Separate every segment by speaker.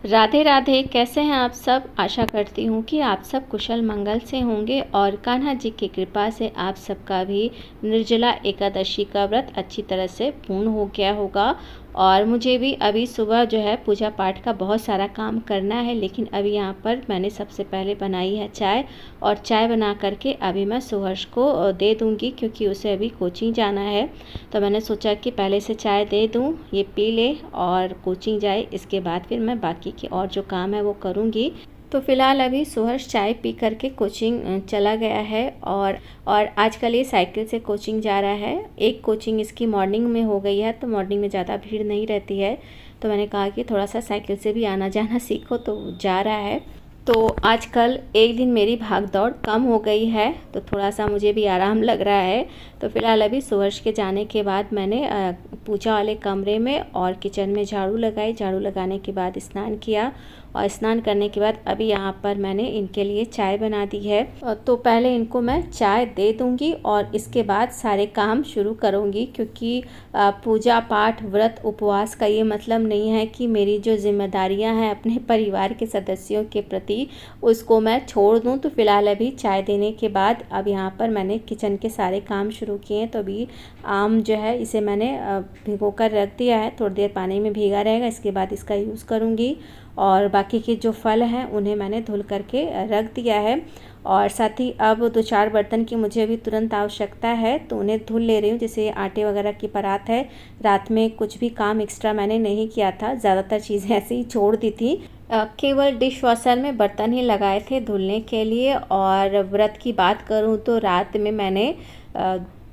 Speaker 1: राधे राधे। कैसे हैं आप सब। आशा करती हूँ कि आप सब कुशल मंगल से होंगे और कान्हा जी की कृपा से आप सबका भी निर्जला एकादशी का व्रत अच्छी तरह से पूर्ण हो गया होगा। और मुझे भी अभी सुबह जो है पूजा पाठ का बहुत सारा काम करना है, लेकिन अभी यहाँ पर मैंने सबसे पहले बनाई है चाय। और चाय बना करके अभी मैं सुहर्ष को दे दूँगी, क्योंकि उसे अभी कोचिंग जाना है। तो मैंने सोचा कि पहले से चाय दे दूँ, ये पी ले और कोचिंग जाए, इसके बाद फिर मैं बाकी के और जो काम है वो करूँगी। तो फ़िलहाल अभी सुहर्ष चाय पी करके कोचिंग चला गया है। और आजकल ये साइकिल से कोचिंग जा रहा है। एक कोचिंग इसकी मॉर्निंग में हो गई है, तो मॉर्निंग में ज़्यादा भीड़ नहीं रहती है। तो मैंने कहा कि थोड़ा सा साइकिल से भी आना जाना सीखो, तो जा रहा है। तो आजकल एक दिन मेरी भाग दौड़ कम हो गई है, तो थोड़ा सा मुझे भी आराम लग रहा है। तो फ़िलहाल अभी सुहर्ष के जाने के बाद मैंने पूजा वाले कमरे में और किचन में झाड़ू लगाई। झाड़ू लगाने के बाद स्नान किया, और स्नान करने के बाद अभी यहाँ पर मैंने इनके लिए चाय बना दी है। तो पहले इनको मैं चाय दे दूँगी और इसके बाद सारे काम शुरू करूँगी, क्योंकि पूजा पाठ व्रत उपवास का ये मतलब नहीं है कि मेरी जो जिम्मेदारियाँ हैं अपने परिवार के सदस्यों के प्रति उसको मैं छोड़ दूँ। तो फ़िलहाल अभी चाय देने के बाद अब यहाँ पर मैंने किचन के सारे काम शुरू किए हैं। तो अभी आम जो है इसे मैंने भिगो कर रख दिया है, थोड़ी देर पानी में भीगा रहेगा, इसके बाद इसका यूज़ करूँगी। और बाकी के जो फल हैं उन्हें मैंने धुल करके रख दिया है। और साथ ही अब 2-4 बर्तन की मुझे अभी तुरंत आवश्यकता है, तो उन्हें धुल ले रही हूँ। जैसे आटे वगैरह की परात है, रात में कुछ भी काम एक्स्ट्रा मैंने नहीं किया था, ज़्यादातर चीज़ें ऐसे ही छोड़ दी थी। केवल डिश वॉशर में बर्तन ही लगाए थे धुलने के लिए। और व्रत की बात करूँ तो रात में मैंने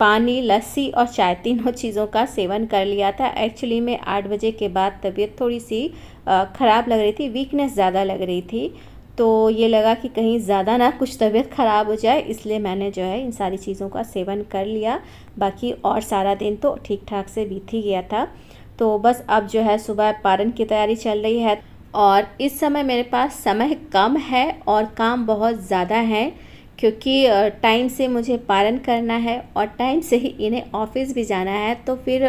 Speaker 1: पानी, लस्सी और चाय तीनों चीज़ों का सेवन कर लिया था। एक्चुअली में 8 बजे के बाद तबीयत थोड़ी सी ख़राब लग रही थी, वीकनेस ज़्यादा लग रही थी। तो ये लगा कि कहीं ज़्यादा ना कुछ तबीयत ख़राब हो जाए, इसलिए मैंने जो है इन सारी चीज़ों का सेवन कर लिया। बाकी और सारा दिन तो ठीक ठाक से बीत ही गया था। तो बस अब जो है सुबह पारण की तैयारी चल रही है। और इस समय मेरे पास समय कम है और काम बहुत ज़्यादा है, क्योंकि टाइम से मुझे पारण करना है और टाइम से ही इन्हें ऑफिस भी जाना है। तो फिर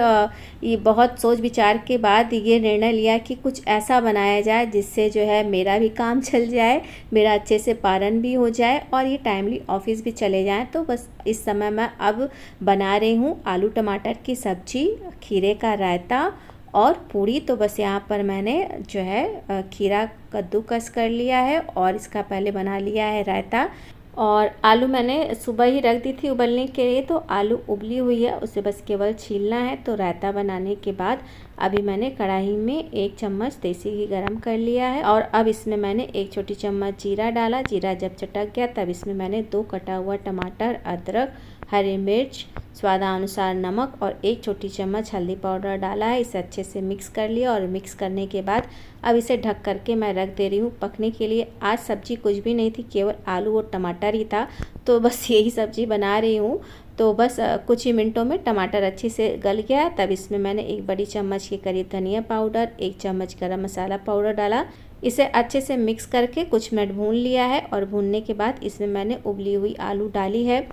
Speaker 1: ये बहुत सोच विचार के बाद ये निर्णय लिया कि कुछ ऐसा बनाया जाए जिससे जो है मेरा भी काम चल जाए, मेरा अच्छे से पारण भी हो जाए और ये टाइमली ऑफिस भी चले जाएं। तो बस इस समय मैं अब बना रही हूँ आलू टमाटर की सब्जी, खीरे का रायता और पूड़ी। तो बस यहाँ पर मैंने जो है खीरा कद्दूकस कर लिया है और इसका पहले बना लिया है रायता। और आलू मैंने सुबह ही रख दी थी उबलने के लिए, तो आलू उबली हुई है, उसे बस केवल छीलना है। तो रायता बनाने के बाद अभी मैंने कढ़ाई में 1 चम्मच देसी घी गरम कर लिया है और अब इसमें मैंने 1 छोटी चम्मच जीरा डाला। जीरा जब चटक गया तब इसमें मैंने 2 कटा हुआ टमाटर, अदरक, हरी मिर्च, स्वादानुसार नमक और 1 छोटी चम्मच हल्दी पाउडर डाला है। इसे अच्छे से मिक्स कर लिया और मिक्स करने के बाद अब इसे ढक करके मैं रख दे रही हूँ पकने के लिए। आज सब्जी कुछ भी नहीं थी, केवल आलू और टमाटर ही था, तो बस यही सब्जी बना रही हूँ। तो बस कुछ ही मिनटों में टमाटर अच्छे से गल गया। तब इसमें मैंने 1 बड़ी चम्मच के करीब धनिया पाउडर, 1 चम्मच गरम मसाला पाउडर डाला। इसे अच्छे से मिक्स करके कुछ मिनट भून लिया है और भूनने के बाद इसमें मैंने उबली हुई आलू डाली है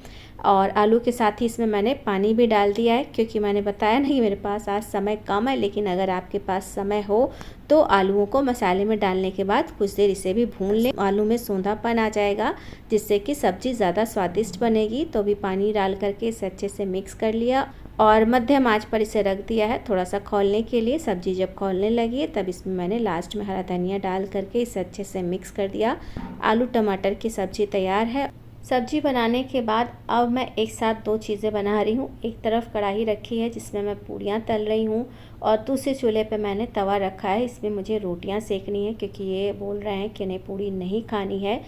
Speaker 1: और आलू के साथ ही इसमें मैंने पानी भी डाल दिया है, क्योंकि मैंने बताया नहीं मेरे पास आज समय कम है। लेकिन अगर आपके पास समय हो तो आलूओं को मसाले में डालने के बाद कुछ देर इसे भी भून लें। आलू में सोंधापन आ जाएगा, जिससे कि सब्ज़ी ज़्यादा स्वादिष्ट बनेगी। तो भी पानी डाल करके इसे अच्छे से मिक्स कर लिया और मध्यम आंच पर इसे रख दिया है थोड़ा सा खौलने के लिए। सब्ज़ी जब खौलने लगी तब इसमें मैंने लास्ट में हरा धनिया डाल करके इसे अच्छे से मिक्स कर दिया। आलू टमाटर की सब्ज़ी तैयार है। सब्जी बनाने के बाद अब मैं एक साथ 2 चीज़ें बना रही हूँ। एक तरफ कढ़ाई रखी है जिसमें मैं पूड़ियाँ तल रही हूँ और दूसरे चूल्हे पे मैंने तवा रखा है, इसमें मुझे रोटियाँ सेकनी है, क्योंकि ये बोल रहे हैं कि इन्हें पूड़ी नहीं खानी है।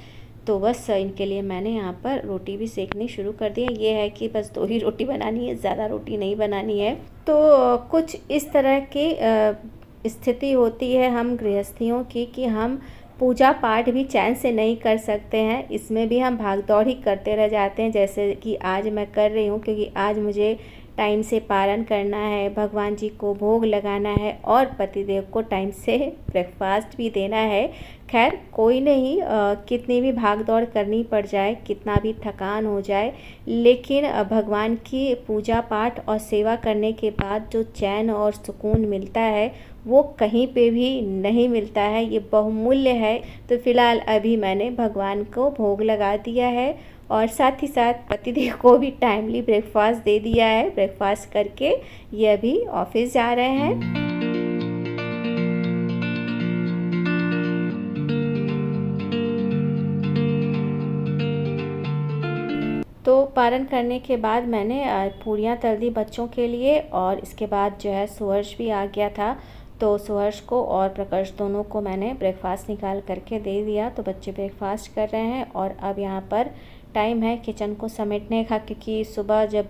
Speaker 1: तो बस इनके लिए मैंने यहाँ पर रोटी भी सेकनी शुरू कर दी है। ये है कि बस 2 ही रोटी बनानी है, ज़्यादा रोटी नहीं बनानी है। तो कुछ इस तरह की स्थिति होती है हम गृहस्थियों की कि हम पूजा पाठ भी चैन से नहीं कर सकते हैं, इसमें भी हम भाग दौड़ ही करते रह जाते हैं, जैसे कि आज मैं कर रही हूँ। क्योंकि आज मुझे टाइम से पारण करना है, भगवान जी को भोग लगाना है और पतिदेव को टाइम से ब्रेकफास्ट भी देना है। खैर कोई नहीं, कितनी भी भाग दौड़ करनी पड़ जाए, कितना भी थकान हो जाए, लेकिन भगवान की पूजा पाठ और सेवा करने के बाद जो चैन और सुकून मिलता है वो कहीं पे भी नहीं मिलता है, ये बहुमूल्य है। तो फिलहाल अभी मैंने भगवान को भोग लगा दिया है और साथ ही साथ पतिदेव को भी टाइमली ब्रेकफास्ट दे दिया है। ब्रेकफास्ट करके ये अभी ऑफिस जा रहे हैं। तो पारण करने के बाद मैंने पूरियाँ तल दी बच्चों के लिए और इसके बाद जो है सुहर्ष भी आ गया था, तो सुहर्ष को और प्रकर्ष दोनों को मैंने ब्रेकफास्ट निकाल करके दे दिया। तो बच्चे ब्रेकफास्ट कर रहे हैं और अब यहाँ पर टाइम है किचन को समेटने का, क्योंकि सुबह जब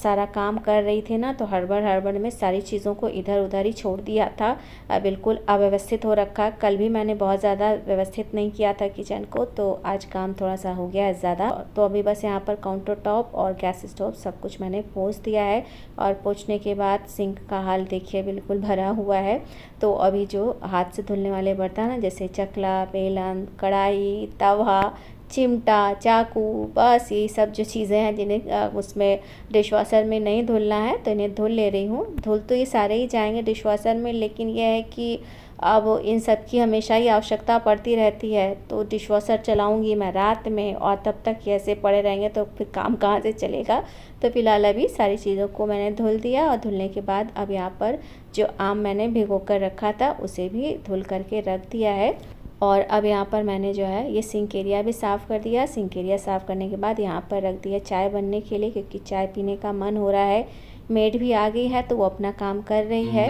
Speaker 1: सारा काम कर रही थी ना तो हड़बड़ में सारी चीज़ों को इधर उधर ही छोड़ दिया था, बिल्कुल अव्यवस्थित हो रखा। कल भी मैंने बहुत ज़्यादा व्यवस्थित नहीं किया था किचन को, तो आज काम थोड़ा सा हो गया है ज़्यादा। तो अभी बस यहाँ पर काउंटर टॉप और गैस स्टोव सब कुछ मैंने पोंछ दिया है और पोंछने के बाद सिंक का हाल देखिए बिल्कुल भरा हुआ है। तो अभी जो हाथ से धुलने वाले बर्तन हैं जैसे चकला, बेलन, कढ़ाई, तवा, चिमटा, चाकू, बस ये सब जो चीज़ें हैं जिन्हें उसमें डिशवॉशर में नहीं धुलना है तो इन्हें धुल ले रही हूँ। धुल तो ये सारे ही जाएंगे डिशवॉशर में, लेकिन यह है कि अब इन सब की हमेशा ही आवश्यकता पड़ती रहती है। तो डिशवॉशर चलाऊंगी मैं रात में और तब तक ये ऐसे पड़े रहेंगे तो फिर काम कहाँ से चलेगा। तो फिलहाल अभी सारी चीज़ों को मैंने धुल दिया और धुलने के बाद अब यहाँ पर जो आम मैंने भिगो कर रखा था उसे भी धुल करके रख दिया है। और अब यहाँ पर मैंने जो है ये सिंक एरिया भी साफ़ कर दिया। सिंक एरिया साफ़ करने के बाद यहाँ पर रख दिया चाय बनने के लिए, क्योंकि चाय पीने का मन हो रहा है। मेड भी आ गई है तो वो अपना काम कर रही है।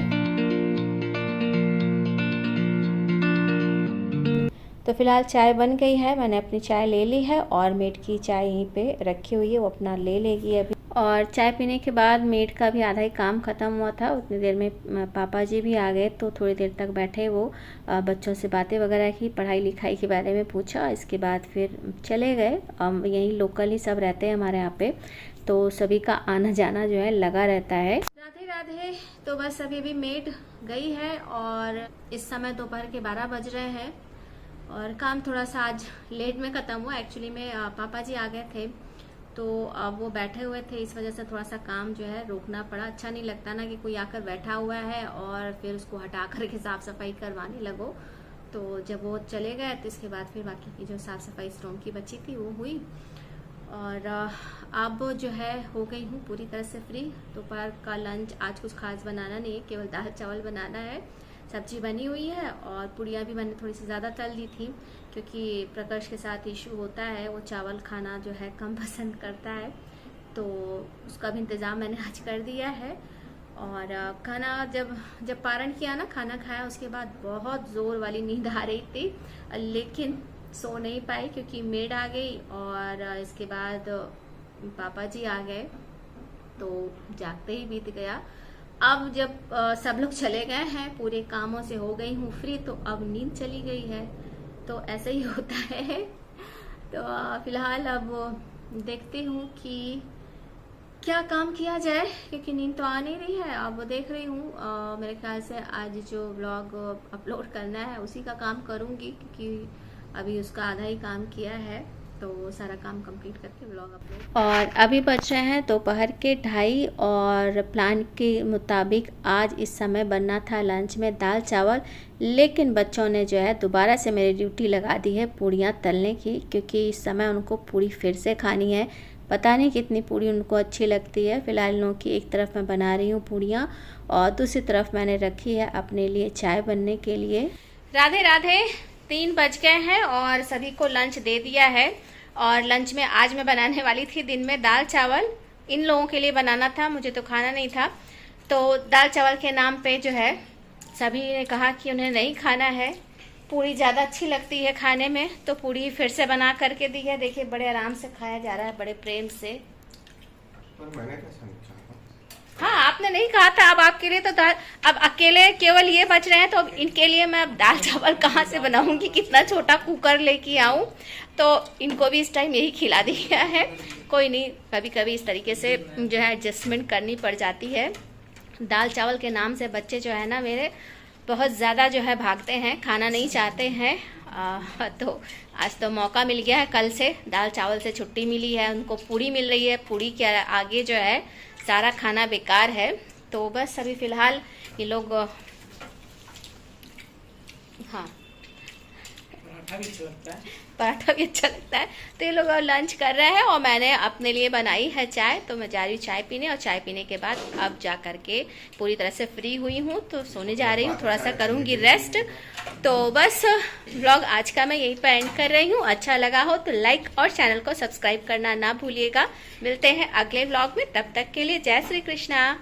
Speaker 1: तो फिलहाल चाय बन गई है, मैंने अपनी चाय ले ली है और मेड की चाय यहीं पे रखी हुई है, वो अपना ले लेगी अभी। और चाय पीने के बाद मेड का भी आधा ही काम ख़त्म हुआ था। उतनी देर में पापा जी भी आ गए, तो थोड़ी देर तक बैठे वो बच्चों से बातें वगैरह की, पढ़ाई लिखाई के बारे में पूछा। इसके बाद फिर चले गए। यहीं लोकल ही सब रहते हैं हमारे यहाँ पे, तो सभी का आना जाना जो है लगा रहता है। राधे राधे। तो बस अभी मेड गई है और इस समय दोपहर के 12 बज रहे हैं और काम थोड़ा सा आज लेट में ख़त्म हुआ। एक्चुअली में पापा जी आ गए थे तो अब वो बैठे हुए थे, इस वजह से थोड़ा सा काम जो है रोकना पड़ा। अच्छा नहीं लगता ना कि कोई आकर बैठा हुआ है और फिर उसको हटा करके साफ़ सफाई करवाने लगो। तो जब वो चले गए तो इसके बाद फिर बाकी की जो साफ़ सफाई इस रूम की बची थी वो हुई और अब जो है हो गई हूँ पूरी तरह से फ्री। दोपहर का लंच आज कुछ खास बनाना नहीं है, केवल दाल चावल बनाना है। सब्जी बनी हुई है और पुड़िया भी मैंने थोड़ी सी ज़्यादा तल दी थी, क्योंकि प्रकाश के साथ इशू होता है, वो चावल खाना जो है कम पसंद करता है, तो उसका भी इंतज़ाम मैंने आज कर दिया है। और खाना जब पारण किया ना, खाना खाया उसके बाद बहुत ज़ोर वाली नींद आ रही थी, लेकिन सो नहीं पाई क्योंकि मेड आ गई और इसके बाद पापा जी आ गए, तो जागते ही बीत गया। अब जब सब लोग चले गए हैं, पूरे कामों से हो गई हूँ फ्री, तो अब नींद चली गई है। तो ऐसे ही होता है। तो फिलहाल अब देखती हूँ कि क्या काम किया जाए, क्योंकि नींद तो आ नहीं रही है। अब देख रही हूँ, मेरे ख्याल से आज जो व्लॉग अपलोड करना है उसी का काम करूँगी, क्योंकि अभी उसका आधा ही काम किया है, तो सारा काम कंप्लीट करके व्लॉग अपलोड। और अभी बच रहे हैं दोपहर के 2:30 और प्लान के मुताबिक आज इस समय बनना था लंच में दाल चावल, लेकिन बच्चों ने जो है दोबारा से मेरी ड्यूटी लगा दी है पूड़ियाँ तलने की, क्योंकि इस समय उनको पूड़ी फिर से खानी है। पता नहीं कितनी पूड़ी उनको अच्छी लगती है। फिलहाल इन लोगों की एक तरफ मैं बना रही हूँ पूड़ियाँ और दूसरी तरफ मैंने रखी है अपने लिए चाय बनने के लिए। राधे राधे। 3 बज गए हैं और सभी को लंच दे दिया है। और लंच में आज मैं बनाने वाली थी दिन में दाल चावल, इन लोगों के लिए बनाना था, मुझे तो खाना नहीं था। तो दाल चावल के नाम पे जो है सभी ने कहा कि उन्हें नहीं खाना है, पूड़ी ज़्यादा अच्छी लगती है खाने में, तो पूड़ी फिर से बना करके दी है। देखिए बड़े आराम से खाया जा रहा है, बड़े प्रेम से।
Speaker 2: पर मैंने कैसा नहीं
Speaker 1: हाँ, आपने नहीं कहा था। अब आपके लिए तो अब अकेले केवल ये बच रहे हैं, तो अब इनके लिए मैं अब दाल चावल कहाँ से बनाऊंगी, कितना छोटा कुकर लेके आऊं। तो इनको भी इस टाइम यही खिला दिया है। कोई नहीं, कभी कभी इस तरीके से जो है एडजस्टमेंट करनी पड़ जाती है। दाल चावल के नाम से बच्चे जो है ना मेरे बहुत ज़्यादा जो है भागते हैं, खाना नहीं चाहते हैं। तो आज तो मौका मिल गया है, कल से दाल चावल से छुट्टी मिली है, उनको पूड़ी मिल रही है। पूड़ी के आगे जो है सारा खाना बेकार है। तो बस अभी फ़िलहाल ये लोग, हाँ पराठा भी अच्छा लगता है। तो ये लोग लंच कर रहे हैं और मैंने अपने लिए बनाई है चाय। तो मैं जा रही हूँ चाय पीने, और चाय पीने के बाद अब जा करके पूरी तरह से फ्री हुई हूँ, तो सोने जा रही हूँ, थोड़ा सा करूँगी रेस्ट। तो बस व्लॉग आज का मैं यहीं पर एंड कर रही हूँ। अच्छा लगा हो तो लाइक और चैनल को सब्सक्राइब करना ना भूलिएगा। मिलते हैं अगले व्लॉग में, तब तक के लिए जय श्री कृष्णा।